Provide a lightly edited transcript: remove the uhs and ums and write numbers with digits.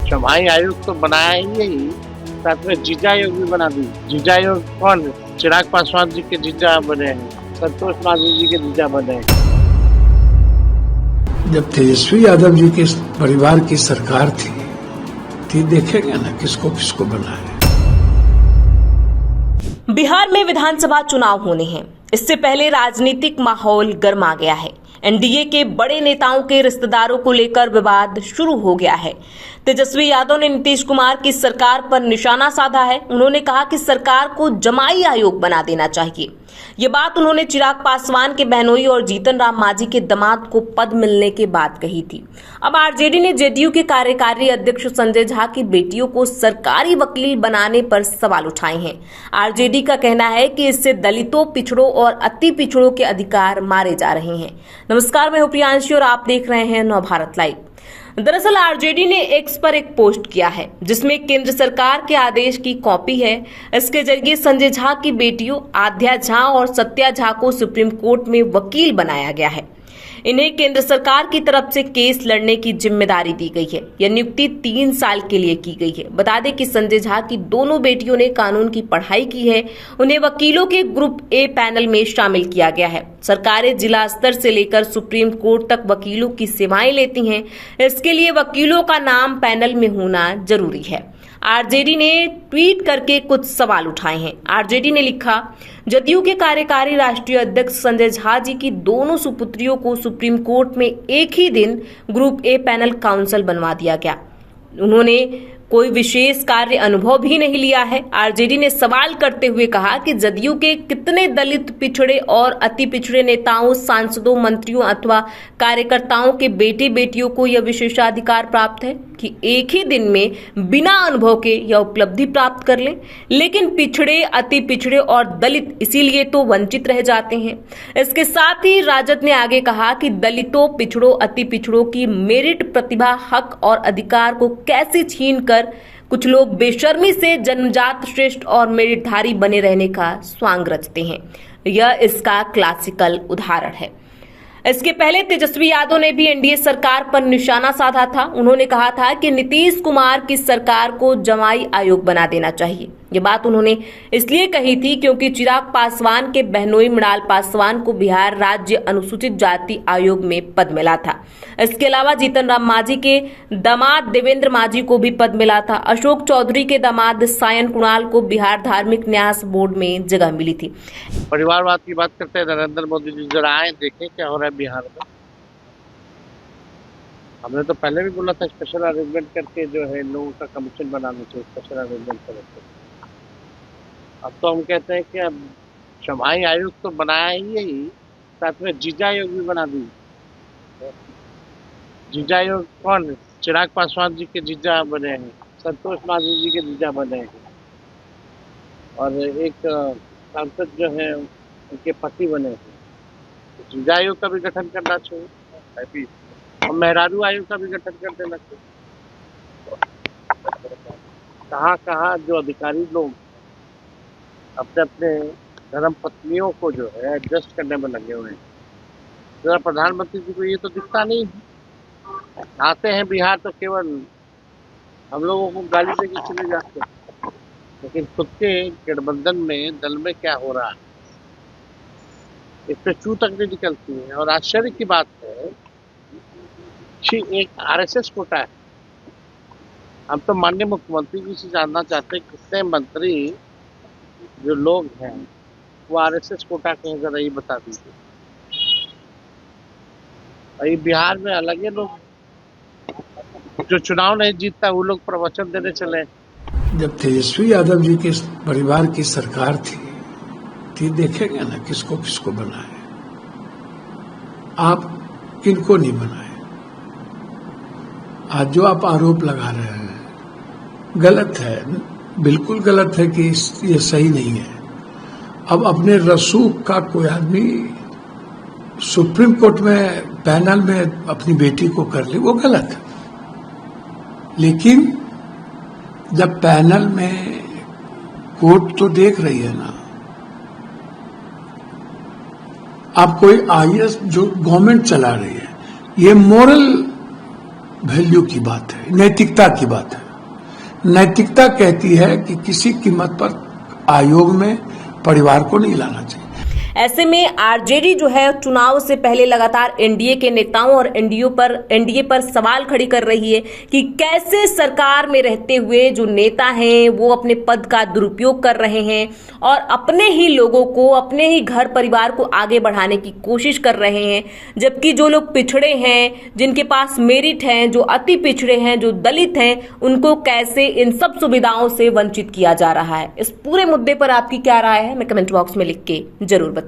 समाई आयोग तो बनाया ही, साथ में जीजा आयोग भी बना दी। जीजा आयोग कौन? चिराग पासवान जी के जीजा बने हैं, संतोष मांझी जी के जीजा बने हैं। जब तेजस्वी यादव जी के परिवार की सरकार थी तो देखेंगे ना किसको किसको बनाए। बिहार में विधानसभा चुनाव होने हैं। इससे पहले राजनीतिक माहौल गर्मा गया है। एनडीए के बड़े नेताओं के रिश्तेदारों को लेकर विवाद शुरू हो गया है। तेजस्वी यादव ने नीतीश कुमार की सरकार पर निशाना साधा है। उन्होंने कहा कि सरकार को जमाई आयोग बना देना चाहिए। ये बात उन्होंने चिराग पासवान के बहनोई और जीतन राम मांझी के दामाद को पद मिलने के बाद कही थी। अब आरजेडी ने जेडीयू के कार्यकारी अध्यक्ष संजय झा की बेटियों को सरकारी वकील बनाने पर सवाल उठाए हैं। आरजेडी का कहना है कि इससे दलितों, पिछड़ों और अति पिछड़ों के अधिकार मारे जा रहे हैं। नमस्कार, मैं हूं प्रियांशी और आप देख रहे हैं नव भारत लाइव। दरअसल आरजेडी ने एक्स पर एक पोस्ट किया है जिसमें केंद्र सरकार के आदेश की कॉपी है। इसके जरिए संजय झा की बेटियों आध्या झा और सत्या झा को सुप्रीम कोर्ट में वकील बनाया गया है। इन्हें केंद्र सरकार की तरफ से केस लड़ने की जिम्मेदारी दी गई है। यह नियुक्ति 3 साल के लिए की गई है। बता दें कि संजय झा की दोनों बेटियों ने कानून की पढ़ाई की है। उन्हें वकीलों के ग्रुप ए पैनल में शामिल किया गया है। सरकारें जिला स्तर से लेकर सुप्रीम कोर्ट तक वकीलों की सेवाएं लेती हैं। इसके लिए वकीलों का नाम पैनल में होना जरूरी है। आरजेडी ने ट्वीट करके कुछ सवाल उठाए हैं। आरजेडी ने लिखा, जदयू के कार्यकारी राष्ट्रीय अध्यक्ष संजय झा जी की दोनों सुपुत्रियों को सुप्रीम कोर्ट में एक ही दिन ग्रुप ए पैनल काउंसिल बनवा दिया गया। उन्होंने कोई विशेष कार्य अनुभव भी नहीं लिया है। आरजेडी ने सवाल करते हुए कहा कि जदयू के कितने दलित, पिछड़े और अति पिछड़े नेताओं, सांसदों, मंत्रियों अथवा कार्यकर्ताओं के बेटे बेटियों को यह विशेषाधिकार प्राप्त है कि एक ही दिन में बिना अनुभव के यह उपलब्धि प्राप्त कर लें। लेकिन पिछड़े, अति पिछड़े और दलित इसीलिए तो वंचित रह जाते हैं। इसके साथ ही राजद ने आगे कहा कि दलितों, पिछड़ों, अति पिछड़ों की मेरिट, प्रतिभा, हक और अधिकार को कैसे छीन कर कुछ लोग बेशर्मी से जन्मजात श्रेष्ठ और मेरिटधारी बने रहने का स्वांग रचते हैं। यह इसका क्लासिकल उदाहरण है। इसके पहले तेजस्वी यादव ने भी एनडीए सरकार पर निशाना साधा था। उन्होंने कहा था कि नीतीश कुमार की सरकार को जमाई आयोग बना देना चाहिए। ये बात उन्होंने इसलिए कही थी क्योंकि चिराग पासवान के बहनोई मृणाल पासवान को बिहार राज्य अनुसूचित जाति आयोग में पद मिला था। इसके अलावा जीतन राम मांझी के दामाद देवेंद्र मांझी को भी पद मिला था। अशोक चौधरी के दामाद सायन कुणाल को बिहार धार्मिक न्यास बोर्ड में जगह मिली थी। परिवारवाद की बात करते हैं नरेंद्र मोदी जी, जरा आए देखें क्या हो रहा है बिहार में। हमने तो पहले भी बोला था स्पेशल अरेंजमेंट करके जो है लोगों का कमीशन बनाना चाहिए, स्पेशल अरेंजमेंट करके। अब तो हम कहते हैं कि अब समाई आयोग तो बनाया ही, साथ में जीजा आयोग भी बना दी। जीजा आयोग कौन? चिराग पासवान जी के जीजा बने हैं, संतोष मांझी जी के जीजा बने हैं और एक सांसद जो है उनके पति बने हैं। जीजा आयोग का भी गठन करना चाहिए और मेहरारू आयोग का भी गठन कर देना चाहिए। कहाँ जो अधिकारी लोग अपने अपने धर्म पत्नियों को जो है एडजस्ट करने में लगे हुए हैं। जरा प्रधानमंत्री जी को ये तो दिखता नहीं है। आते हैं बिहार तो केवल हम लोगों को गाली दे के चले जाते हैं, लेकिन खुद के गठबंधन में दल में क्या हो रहा है इस पे चू तक नहीं निकलती है। और आश्चर्य की बात है कि एक आरएसएस कोटा है। हम तो माननीय मुख्यमंत्री जी से जानना चाहते हैं कितने मंत्री जो लोग हैं वो आरएसएस कोटा के हैं, जरा ये बता दीजिए। और बिहार में अलग ही लोग जो चुनाव नहीं जीतता वो लोग प्रवचन देने चले। जब तेजस्वी यादव जी के परिवार की सरकार थी तो देखेंगे ना किसको किसको बनाए। आप किनको नहीं बनाए। आज जो आप आरोप लगा रहे हैं गलत है, बिल्कुल गलत है कि ये सही नहीं है। अब अपने रसूख का कोई आदमी सुप्रीम कोर्ट में पैनल में अपनी बेटी को कर ले, वो गलत है। लेकिन जब पैनल में कोर्ट तो देख रही है ना, आप कोई आईएएस जो गवर्नमेंट चला रही है, ये मोरल वैल्यू की बात है, नैतिकता की बात है। नैतिकता कहती है कि किसी कीमत पर आयोग में परिवार को नहीं लाना चाहिए। ऐसे में आरजेडी जो है चुनाव से पहले लगातार एनडीए के नेताओं और एनडीए पर सवाल खड़ी कर रही है कि कैसे सरकार में रहते हुए जो नेता हैं वो अपने पद का दुरुपयोग कर रहे हैं और अपने ही लोगों को, अपने ही घर परिवार को आगे बढ़ाने की कोशिश कर रहे हैं, जबकि जो लोग पिछड़े हैं, जिनके पास मेरिट हैं, जो अति पिछड़े हैं, जो दलित हैं, उनको कैसे इन सब सुविधाओं से वंचित किया जा रहा है। इस पूरे मुद्दे पर आपकी क्या राय है, हमें कमेंट बॉक्स में लिख के जरूर बताएं।